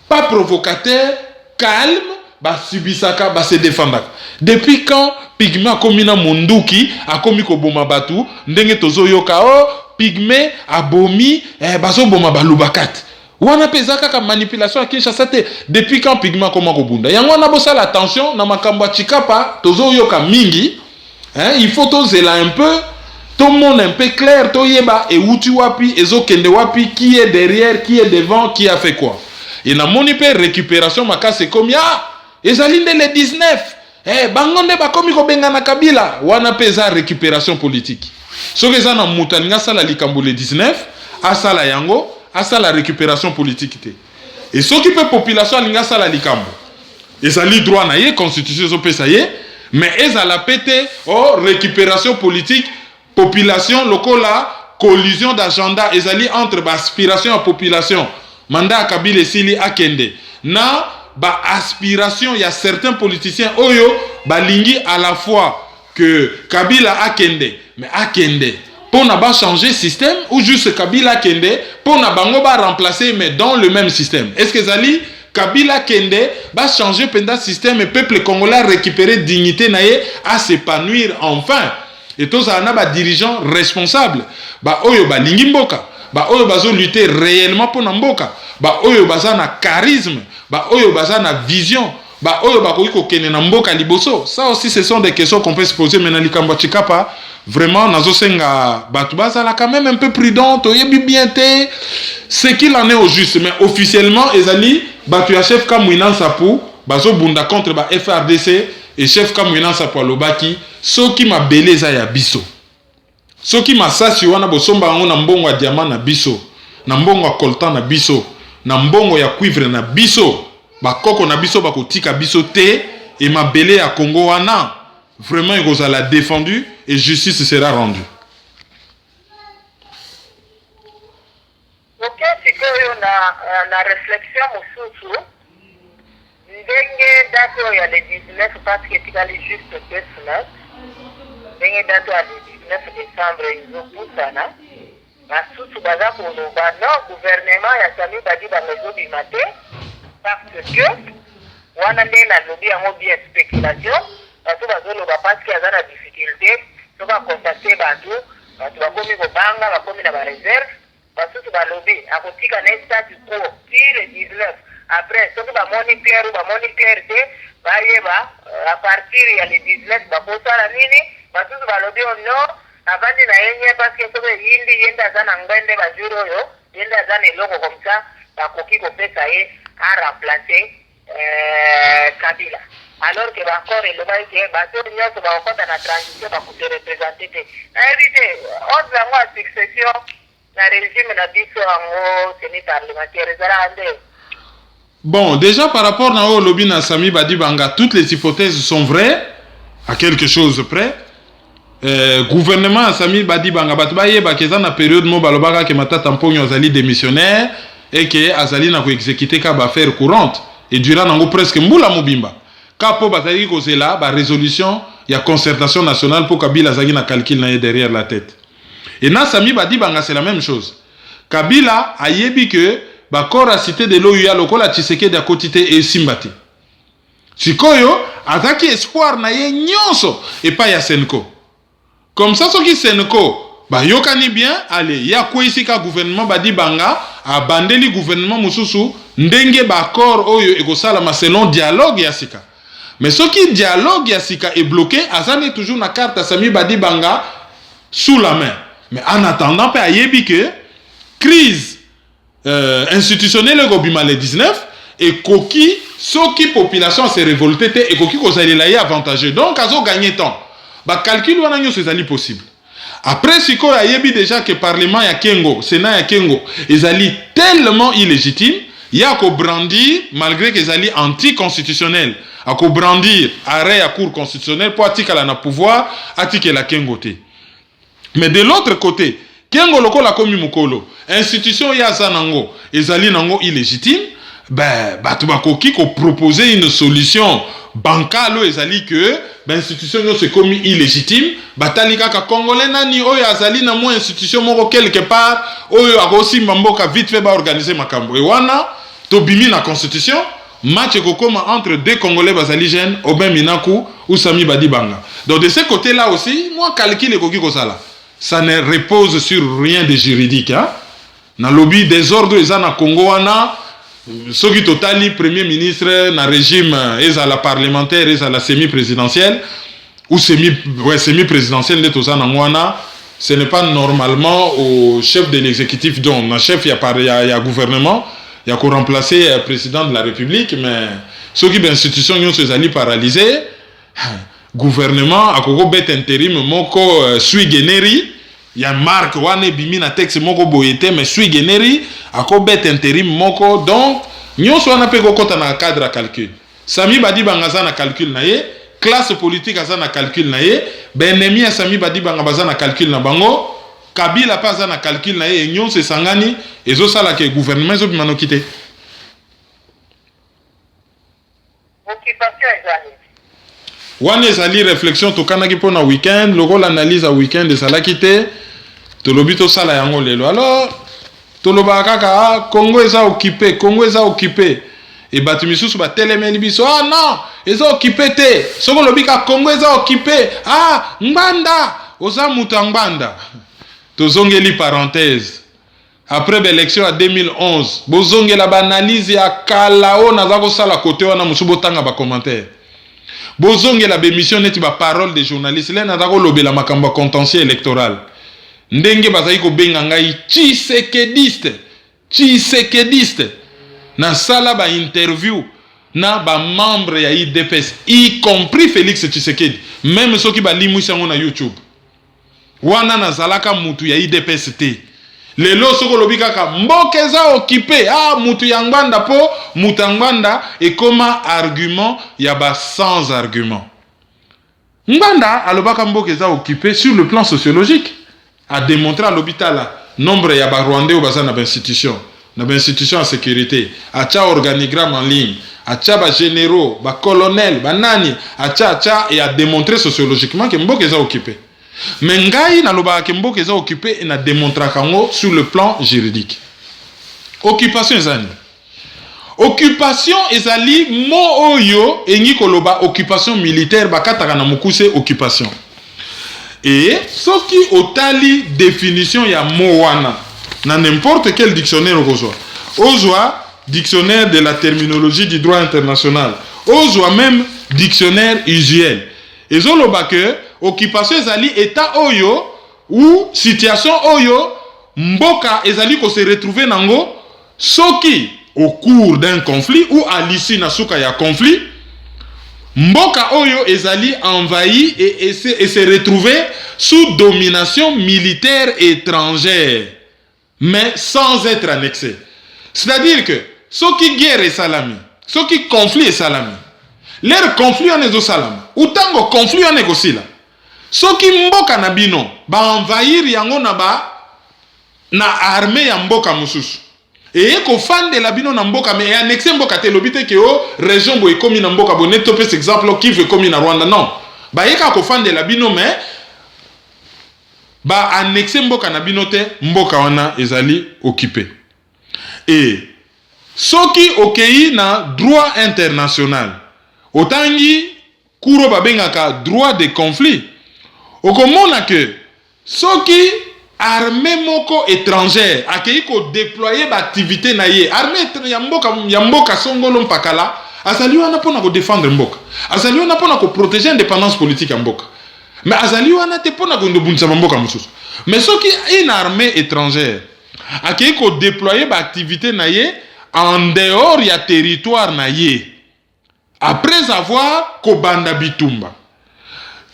pas provocateur calme ba subisaka ba se défendaka. Depuis quand pygmée akomi na munduki akomi ko boma batu ndenge tozoyoka oh pygmée abomi bazo boma balubakat wana peza kaka manipulation à Kinshasa te. Depuis quand pygmée akoma ko bunda yango na bosa la attention na makambo Chikapa tozoyoka mingi il faut tozela un peu tout le monde un peu clair toyeba e uti wapi ezokende wapi qui est derrière qui est devant qui a fait quoi et na moni pe récupération makase komi ezali nde le 19 bangonde bakomi ko benga na Kabila wana peza récupération politique soki eza na mutu alinga sala likambo le 19 asala yango asala récupération politique te et soki pe population alinga sala likambo ezali droit na ye constitution ezopesa ye mais ezala pete récupération politique population lokola collision d'agenda ezali entre aspiration à population mandat à Kabila esili akende na ba aspiration il y a certains politiciens oyo balingi à la fois que Kabila akende mais akende pour n'a pas changer système ou juste Kabila Kende pour n'a pas remplacer mais dans le même système. Est-ce que Zali Kabila Kende va changer pendant système et peuple congolais récupérer dignité naie à s'épanouir enfin. Et tous ça a des dirigeants responsables. Bah oyo ba lingimboka, bah oyo bazo lutter réellement pour namboka, bah oyo baza na charisme, bah oyo baza na vision, bah oyo ba ko kene na mboka liboso. Ça aussi ce sont des questions qu'on peut se poser mais na likambo chikapa. Vraiment, Nazosenga Batoubaza là quand même un peu prudente, oyebi bien te, ce qu'il en est au juste, mais officiellement, Ezali, Batouya chef Kamouinan Sapou, Bazo Bunda contre ba FRDC, et chef Kamouinan Sapou Alobaki, so qui m'a belé za ya biso. So qui m'a sasi wana bosomba ngo na mbongo ya diamant na biso, na mbongo ya coltan na biso, na mbongo ya cuivre na biso, ba koko na biso ba kotika biso te, et m'a belé à Congo wana. Vraiment, il l'a défendu et justice sera rendue. Ok, c'est que la réflexion au il y a les 19 parce que tu as juste 2 semaines. Il y a le 19 décembre, ils ont tout ça. Pour le gouvernement, il y a Sami Badi dans le jour du matin parce que on a lobby en bien spéculation. Parce qu'il y a des difficultés, on va contacter Bantou, tu vas commis au banga, va commis dans la réserve, parce que tu vas lobby, à côté d'un statu quo, puis le 19, après, ce que va moniteur ou va moniteur, à partir il y a le 19, va poser la ligne, parce que tu vas lobby au nord, avant de n'aller parce que tu vas yindi, yenda zan angwende, va juro yo, yenda zan et logo comme ça, va coquille au PSAE, à remplacer Kabila. Alors que encore le bail que bateau n'y a pas encore dans la transition va coûter représenter. Éviter, on va avoir succession la régime n'a dit que en haut c'est ni parlementaire. Bon, déjà par rapport à lobby na Sami Badi Banga, toutes les hypothèses sont vraies à quelque chose près. Gouvernement Sami Badi Banga batbaye ba keza na période mo balobaka ke matata tamponyo azali démissionnaire et que azali na ko exécuter ka ba faire courante et durant nango presque mbula mobimba. Kapo batali ko zela ba résolution ya concertation nationale pour Kabila zagi na calcul na derrière la tête. Et na Sami Badi Banga c'est la même chose. Kabila a yebi que ba corps a cité de l'OUA lokola Tshisekedi a kotité et Simbati. Sikoyo ataki espoir na ye nyonso et pas ya Senko. Comme ça ce qui Senko ba yokani bien allez ya ko ici ka gouvernement Badi Banga a bandeli gouvernement mususu ndenge ba corps oyo ekosalama selon dialogue ya sika. Mais ce qui dialogue Yassika est bloqué, Azane toujours na carte à Sami Badi Banga sous la main. Mais en attendant, pas yebi que crise institutionnelle gobima le 19 et koki ce qui population s'est révoltée et koki kozali la avantageux. Donc azo gagné temps. Ba calcul wana nyo c'est possible. Après siko ya yebi déjà que parlement ya Kengo, Sénat ya Kengo, ezali tellement illégitime, ya ko brandir malgré que ezali anticonstitutionnel. À ko brandir arrêt à cour constitutionnelle pour attiquer la pouvoir attiquer la Kengote. Mais de l'autre côté, Kengo loko la komi mukolo, institution ya zanango, ezali nango illégitime, ben batu bakoki ko proposer une solution bancale ezali que ben institution yo se komi illégitime, batali kaka congolais nani oyo azali na mo institution moko quelque part oyo akosi mboka vite fait ba organiser makambo. Et wana to bimi na constitution match kokoma entre deux Congolais basaligènes, Oben Minaku ou Sami Badi Banga. Donc de ce côté-là aussi, moi calcul ekoki kosala. Ça ne repose sur rien de juridique. Hein? Na lobby désordre eza na Congo wana, soki totali premier ministre na régime eza la parlementaire eza la semi-présidentielle ou semi-présidentielle de toza na wana, ce n'est pas normalement au chef de l'exécutif dont na chef ya gouvernement. Il y a qu'on remplacer le président de la République, mais ceux qui ont institution sont allés paralysés. Gouvernement, à Koko bet intérim, moko sui generi. Il y a marque wane bimi na texte moko boyete, mais sui generi, à Koko bet intérim moko. Donc, nous sommes pe kokota na cadre à calcul. Sami Badi Banga na calcul na ye, classe politique na calcul na ye, benemi a Sami Badi Banga na calcul na bango. Kabila pas na calcul na ye nyon se sangani ezo sala ke gouvernement zo bimano kité. Occupation ezali. Wane ezali réflexion to kanaki pona week-end, loko l'analyse à week-end de sala kité. tolobi to sala yango lelo. Alors toloba kaka Congo eza occupé, Congo eza occupé. Et batu misusu ba telemeli biso ah non, eza occupé te. Soko lobi ka Congo eza occupé. Ah, Ngbanda, oza mutu Ngbanda. Tozongeli parenthèse. Après l'élection en 2011, bozongela ba analyse ya kalao na zako sala côté wana musubo tanga ba commentaire. Bozongela ba émission neti ba parole des journalistes là na zako lobela makambo contentieux électoral. Ndenge bazali ko benga ngai Tshisekediste. Na sala ba interview na ba membre ya IDPS, y compris Félix Tshisekedi, même ceux qui ba limwisa ngo na YouTube. Wana na zalaka mutu ya IDPS te. Lelo soko lobika ka mbokeza occupé, ah mutu ya Ngbanda po mutu Ngbanda et comme argument ya ba sans argument. Ngbanda alobaka mbokeza occupé sur le plan sociologique, a démontré à l'hôpital nombre ya ba Rwandais au bazana ba institution. Na ba institution en sécurité, acha organigramme en ligne, acha ba généraux, ba colonels, ba nani, acha et a démontré sociologiquement que mboka eza occupé. Mais ngai na loba ke mboka eza occupé et na démontra kango sur le plan juridique. Occupation ezali. Occupation ezali mo oyo engi koloba occupation militaire bakataka na mukuse occupation. Et sauf qui otali définition ya mo wana dans n'importe quel dictionnaire ozwa dictionnaire de la terminologie du droit international, ozwa même dictionnaire usuel. Et zoloba que occupation ezali état oyo ou situation oyo mboka ezali ko se retrouver nango soki au cours d'un conflit ou à l'issue na suka ya conflit mboka oyo ezali envahi et se retrouver sous domination militaire étrangère, mais sans être annexé. C'est-à-dire que ceux qui guerre et salami, ceux qui conflit et salami, leur conflit en est au salam, ou tango conflit en est aussi là. Ceux qui mboka na bino, ba envahir yango na armée ya mboka mususu. Et ko fan de la bino na mboka mais annexé mboka te lobite ke o région bo ekomi na mboka bo neto pe exemple qui veut komi na Rwanda non. Ba yeka ko fan de la bino mais ba annexé mboka na bino te mboka wana ezali occupé. Et soki okei na droit international otangi kuro babengaka droit de conflit okomona que soki armée moko étrangère akei ko déployer ba activité na ye armée ya mboka songolo mpakala azali wana pona ko défendre mboka azali wana pona ko protéger indépendance politique ya mboka mais azali wana te pona ko ndobunza mboka mususu mais soki une armée étrangère akei ko déployer ba activité na ye en dehors ya territoire na ye après avoir ko banda bitumba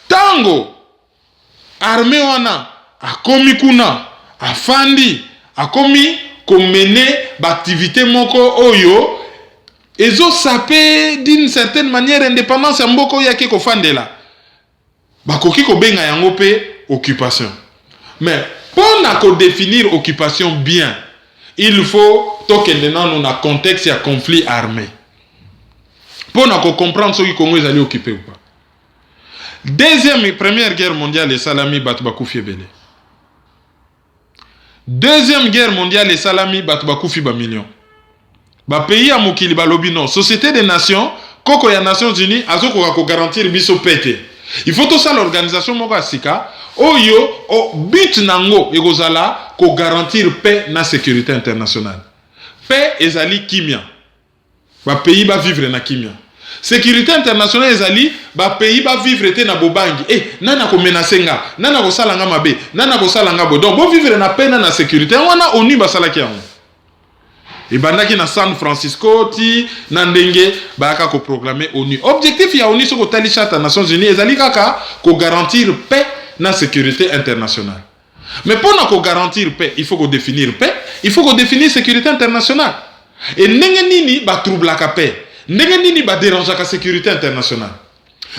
tango armée wana akomi kuna afandi akomi komene b'activité moko oyo ezo sapé d'une certaine manière indépendance ya mboko yake ko fandela bakoki ko benga yango pe occupation. Mais pour na ko définir occupation bien il faut tokende nanu na contexte ya conflit armé pour na ko comprendre ce qui Congo ezali occupé ou pas. Première guerre mondiale les salami batu bakufi ebele. Deuxième guerre mondiale les salami batu bakufi ba millions. Ba pays ya mokili balobi non, Société des Nations, koko ya Nations Unies azoko ko garantir biso pété. Il faut tout ça l'organisation moko asika oyo o but nango ekozala ko garantir paix na sécurité internationale. Paix ezali kimia. Ba pays ba vivre na kimia. Sécurité internationale ezali ba pays ba vivre te na bobangi nana ko menacer nga nana ko sala nga mabe nana ko sala nga bo donc bo vivre na paix na sécurité wana ONU ba sala ki yango e bandaki na San Francisco ti na ndenge ba ka ko proclamer ONU. Objectif ya ONU soko tali charte des Nations Unies ezali kaka ko garantir paix na sécurité internationale. Mais pour na ko garantir paix il faut ko définir paix, il faut ko définir sécurité internationale. Et ndenge nini ba trouble ka paix ndenge nini ba dérange la sécurité internationale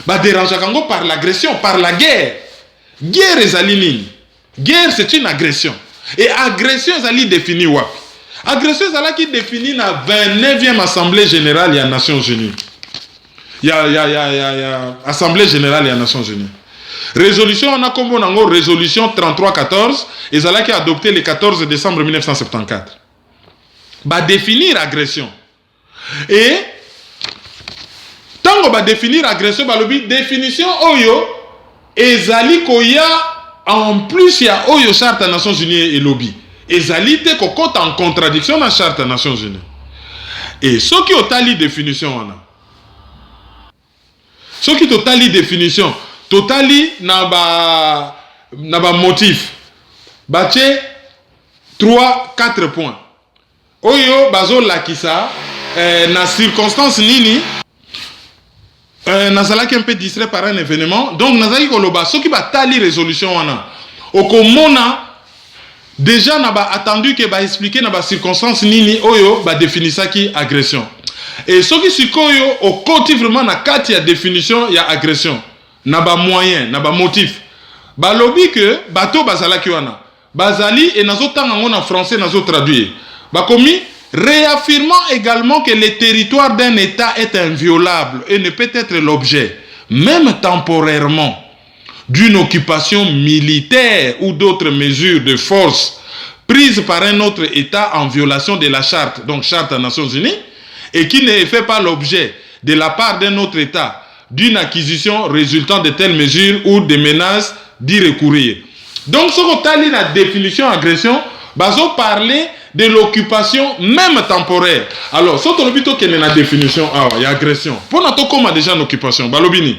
ba dérange kango par l'agression par la guerre. Guerre ezali nini? Guerre c'est une agression et agression ezali défini wapi? Agression ezala qui défini na 29e assemblée générale ya Nations Unies. Ya assemblée générale ya Nations Unies. Résolution, on a comme on résolution 3314, et ça qui a adopté le 14 décembre 1974. Va définir agression. Et tant qu'on va définir agression, bah le définition oyo ezali koya en plus il y a oyo charte des Nations Unies et lobby. Ezali te kokot en contradiction dans la charte des Nations Unies. Et ce qui totali définition on a. Ce qui totali définition, totali na ba motif. Bache 3-4 points. Oyo bazo lakisa na circonstance nini nazalaki un peu distrait par un événement, donc nazalaki koloba soki batali résolution wana okomona déjà na ba attendu que ba expliquer na ba circonstance nini oyo ba définissaki agression. Et soki sikoyo okoti vraiment na kati ya définition ya agression na ba moyen na ba motif ba lobi que bato bazalaki wana bazali et nazotanga ngo na français nazo traduire ba komi réaffirmant également que le territoire d'un État est inviolable et ne peut être l'objet, même temporairement, d'une occupation militaire ou d'autres mesures de force prises par un autre État en violation de la charte, donc charte des Nations Unies, et qui ne fait pas l'objet de la part d'un autre État d'une acquisition résultant de telles mesures ou des menaces d'y recourir. Donc, ce qu'on a dit la définition agression, bazo parler de l'occupation même temporaire. Alors, si on a dit qu'il y a une définition, il y a agression. Pour nous, comment déjà une occupation? Balobini.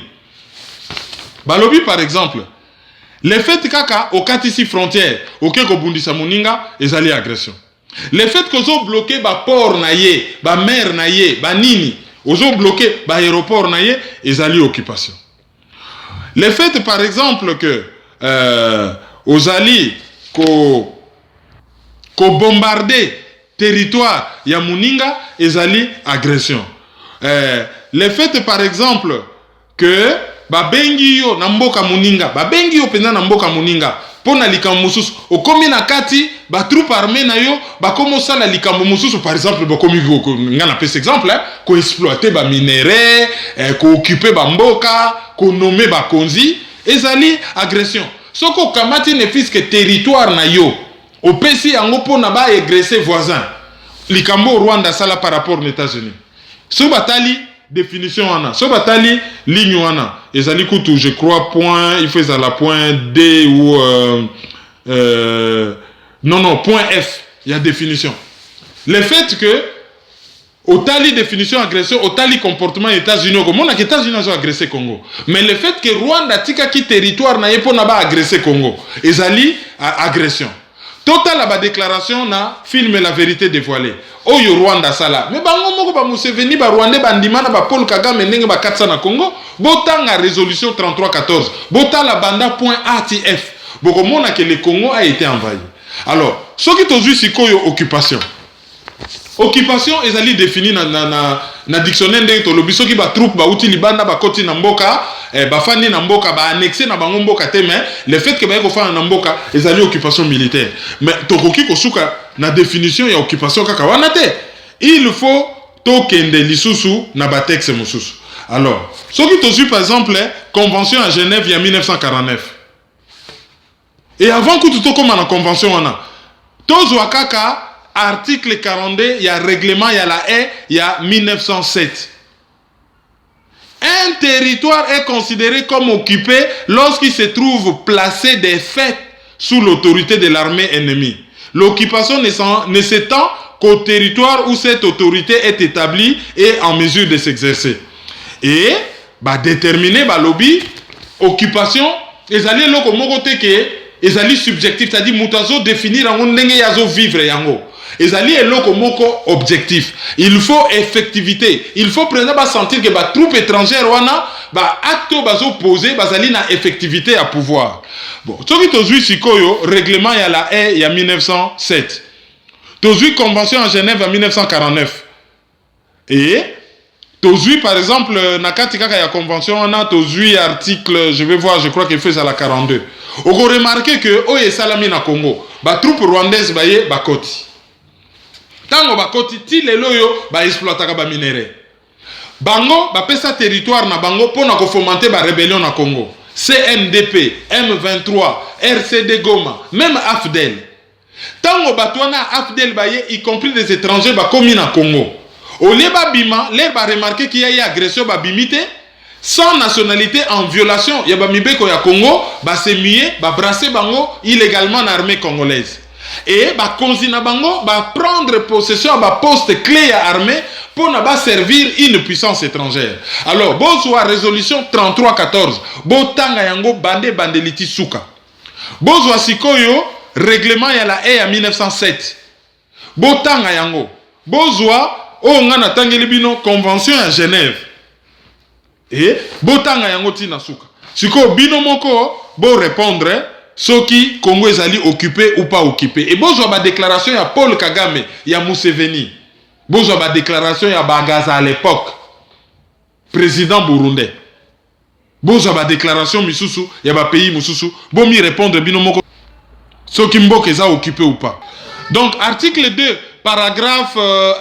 Balobi, par exemple, le fait que au Katisi frontière, au Keko Bundisa Moninga, ils allaient agression. Le fait qu'ils ont bloqué le port naïe, la mer naïe, la nini, ils ont bloqué l'aéroport naïe, ils allaient occupation. Le fait, par exemple, que aux alliés qu'on bombardé territoire ya Muninga ezali agression. Le fait par exemple que babengi yo na mboka Muninga, babengi yo pena na mboka Muninga pona likambo mususu okomi na kati ba troupe armée na yo ba komo sala likambo mususu par exemple bakomi nga na pese exemple ko exploiter ba minerais, ko occuper ba mboka, ko nommer ba konzi ezali agression. Soko kamati ne fiske territoire na yo au PC yango pona ba agresser voisin. Likambo Rwanda sala par rapport aux États-Unis. So batali définition wana, so batali ligne wana. Ezali kutu je crois point, il faut la point D ou non point F, il y a définition. Le fait que au tali définition agression, au tali comportement États-Unis, comme on a que États-Unis ont agressé Congo. Mais le fait que Rwanda tika ki territoire na yepo na ba agresser Congo, ezali agression. Total la déclaration na film La Vérité Dévoilée. Oyo Rwanda sala. Mais bango moko ba Museveni ba Rwanda bandima na ba Paul Kagame ndenge ba katsa na Congo, botanga résolution 3314. Botala banda .atf. Boko mona que le Congo a été envahi. Alors, ce qui tozu sikoyo occupation. Occupation ezali défini na dictionnaire ndenge to lobi soki ba troupe ba uti libanda ba koti na mboka ba fandi na mboka ba annexer na bango mboka te mais le fait que ba ko fana na mboka ezali occupation militaire mais tokoki kosuka na définition ya occupation kaka wana te il faut tokende lisusu na ba texte mususu. Alors soki tozu par exemple convention à Genève il y a 1949 et avant que tout comme na convention wana tozwa kaka article 42, il y a règlement, il y a la haie, il y a 1907. Un territoire est considéré comme occupé lorsqu'il se trouve placé des faits sous l'autorité de l'armée ennemie. L'occupation ne s'étend qu'au territoire où cette autorité est établie et en mesure de s'exercer. Et déterminer lobby, occupation, ils allaient ils allaient subjectif, c'est-à-dire mutazo définir en ndenge yazo vivre yango. Ezali eloko moko objectif. Il faut effectivité. Il faut président sentir que ba troupe étrangère wana ba acte bazo poser bazali na effectivité à pouvoir. Bon, soki tozui sikoyo règlement ya la haie ya 1907. Tozui convention en Genève en 1949. Et tozui par exemple na kati kaka ya convention wana tozui article je vais voir je crois qu'il fait à la 42. On peut remarquer que oye salami na Congo ba troupe rwandaise baye ba koti. Tango bakoti ti lelo yo ba exploitaka ba minéraux. Bango ba pesa territoire na bango pona ko fomenter ba rébellion na Congo. CNDP, M23, RCD Goma, même AFDEL. Tango batouana AFDEL baye, y compris des étrangers, ba commis na Congo. Au lieu bima, l'air va remarquer qu'il y a eu agression babimite, sans nationalité en violation. Il y a bamibeko ya Congo, ba semie, ba brasser bango illégalement en armée congolaise. Et ba konzina bango, ba prendre possession ba poste clé à armée pour ne pas servir une puissance étrangère. Alors, bon soit résolution 33-14, bon tanga yango bande bandeliti souka. Bon soit sikoyo règlement ya la haie à 1907. Bon tanga yango. Bon soit o ngana tangeli bino convention à Genève. Et bon tanga yango tina souka. Siko bino moko bon répondre soki Congo ezali occupé ou pas occupé. Et bon soit ba déclaration ya Paul Kagame, ya Museveni. Bonjour, ma déclaration, il y a Bagaza à l'époque. Président burundais. Bonjour, ma déclaration, Misusu, il y a un pays, Misusu. Bon, m'y répondre, binomoko. Ce qui m'bok est occupé ou pas. Donc, article 2, paragraphe 1,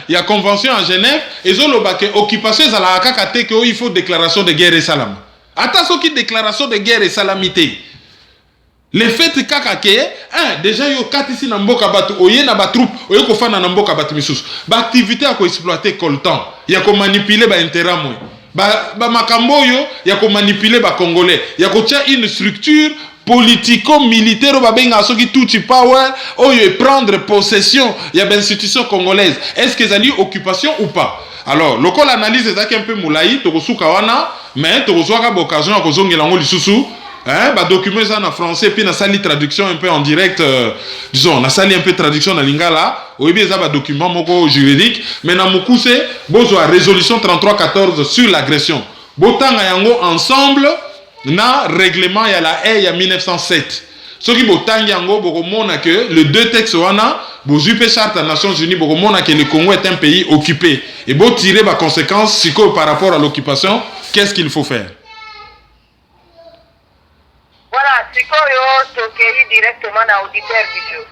il y a convention en Genève. Et zolobake, occupation, ça la kakate, qu'il faut déclaration de guerre et salam. Attends, ce qui déclaration de guerre et salamité. Le fait que déjà yo katisi na mboka batu oye na ba troupe oye ko fana na mboka batu misusu ba activité ya ko exploiter coltan ya ko manipuler ba intérêt moi ba makambo yo ya ko manipuler ba congolais ya ko tia une structure politico-militaire ba benga soki tout power oye prendre possession ya ba institution congolaise. Est-ce que ça dit occupation ou pas? Alors local analyse ezaki un peu moulayi to ko suka wana mais to ko soka ba occasion ya ko zongela ngo lisusu. Bah document ça en français puis na sali traduction un peu en direct disons na sali un peu traduction na lingala oyebi ça ba document moko juridique mais na mukuse bozo résolution 33-14 sur l'agression botanga yango ensemble na règlement ya la haie ya 1907 soki botanga yango bokomona que le deux textes wana bozupe charte des Nations Unies bokomona que le Congo est un pays occupé et bo tirer ba conséquences siko par rapport à l'occupation qu'est-ce qu'il faut faire? Voilà, c'est quoi directement à auditeur du jour.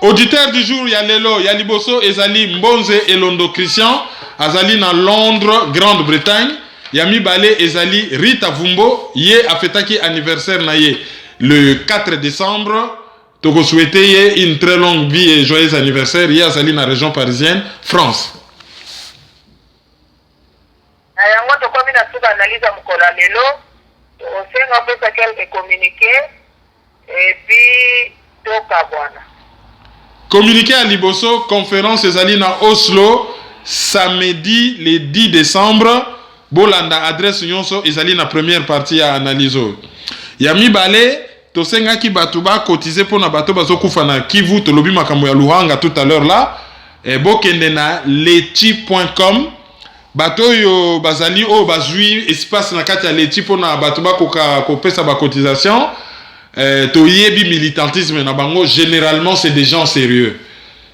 Auditeur du jour, il y a Lelo, il y a Liboso, Ezali, Mbonze, Elondo Christian, Azali dans Londres, Grande-Bretagne, Yami Balé, Ezali, Rita Vumbo, Yé Afetaki anniversaire naye le 4 décembre. Toko souhaiter une très longue vie et joyeux anniversaire. Yé Azali dans la région parisienne, France. Ayango to komi na tuba analyse mukola Lelo. On fait un peu quelques communiqués et puis toka bwana. Communiqué à Liboso, conférence ezali na Oslo, samedi le 10 décembre. Bolanda adresse nyonso ezali na première partie à analyser. Yami Balé, tosenga ki batuba cotiser pour na bato bazokufa na Kivu tolobi makambo ya Luhanga tout à l'heure là. Et bokende na leti.com. Bato yo bazali o bazui espace na kati ya leti pona bato ba ko pesa ba cotisation to yebi militantisme na bango généralement c'est des gens sérieux.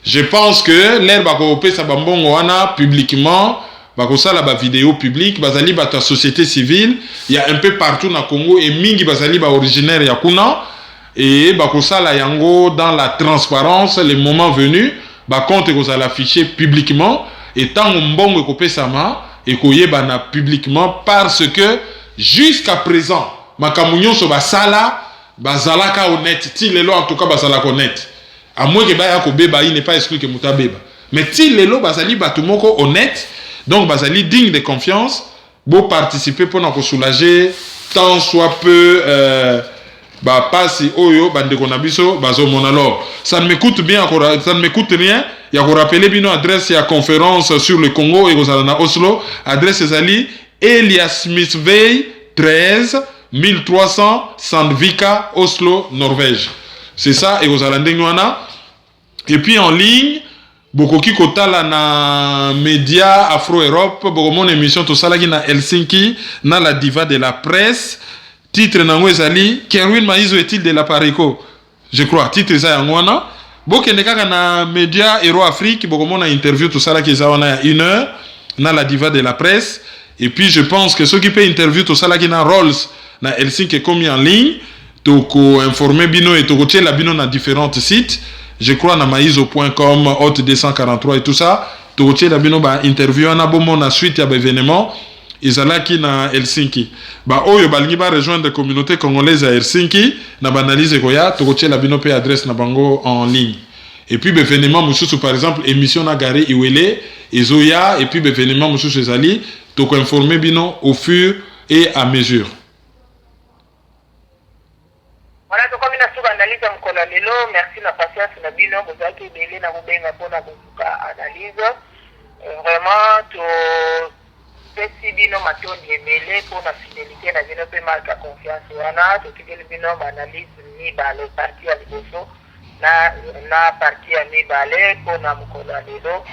Je pense que l'air ba ko pesa ba mbongo wana publiquement ba ko sala ba vidéo publique bazali bato ya société civile il y a un peu partout na Congo et mingi bazali ba originaire ya kuna et ba ko sala yango dans la transparence les moments venus ba compte ko sala afficher publiquement. Et tant mbongo ekopesama ekoyebana publiquement parce que jusqu'à présent makamunyo so basala bazalaka honnête ti lelo en tout cas bazalaka honnête à moins que baya ko beba il n'est pas exclu que mutabeba mais ti lelo bazali batu moko honnête donc bazali digne de confiance bo participer pour na ko soulager tant soit peu bah pasi oyo bandeko na biso bazo monalo ça ne m'écoute bien ça ne m'écoute rien. Il y a rappelé bino adresse à conférence sur le Congo et aux Oslo adresse ezali Elias Smithvey 13 1300 Sandvika Oslo Norvège c'est ça et aux Alandengwana et puis en ligne bokoki kotala na média Afro Europe boko mon émission to salaki na Helsinki na la diva de la presse titre nango ezali Kerwin Maizo est-il de la Parico je crois titre ça yangwana. Bokende kaka na média Hero Afrique bokomona interview tout ça là qui est wana 1 heure na la diva de la presse et puis je pense que ceux qui peut interview tout ça là qui na Rolls na Helsinki comme en ligne to ko informer bino et to ko la bino na différents sites je crois na maizo.com hot 243 et tout ça to ko la bino ba interview na bomona suite ya ba événement ezalaki na Helsinki. Ba oyo balingi ba rejoindre communauté congolaise à Helsinki na banalize koya tokotiela bino pe adresse na bango en ligne. Et puis l'événement mususu par exemple émission na gare iwele ezoya et puis l'événement mususu ezali toko informer bino au fur et à mesure. Voilà, donc comme nous avons analysé mkola lelo, merci na patience na bino bozaki belé na bobenga pona kozuka analyse. Vraiment to pesi bino matondi emele pona fidélité na bino pe marque confiance wana to tikeli bino analyse ni ba le parti à liboso na parti à ni balé pona mkola lelo.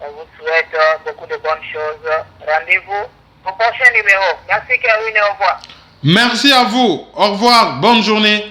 On vous souhaite beaucoup de bonnes choses. Rendez-vous au prochain numéro. Merci Kawine, au revoir. Merci à vous. Au revoir. Bonne journée.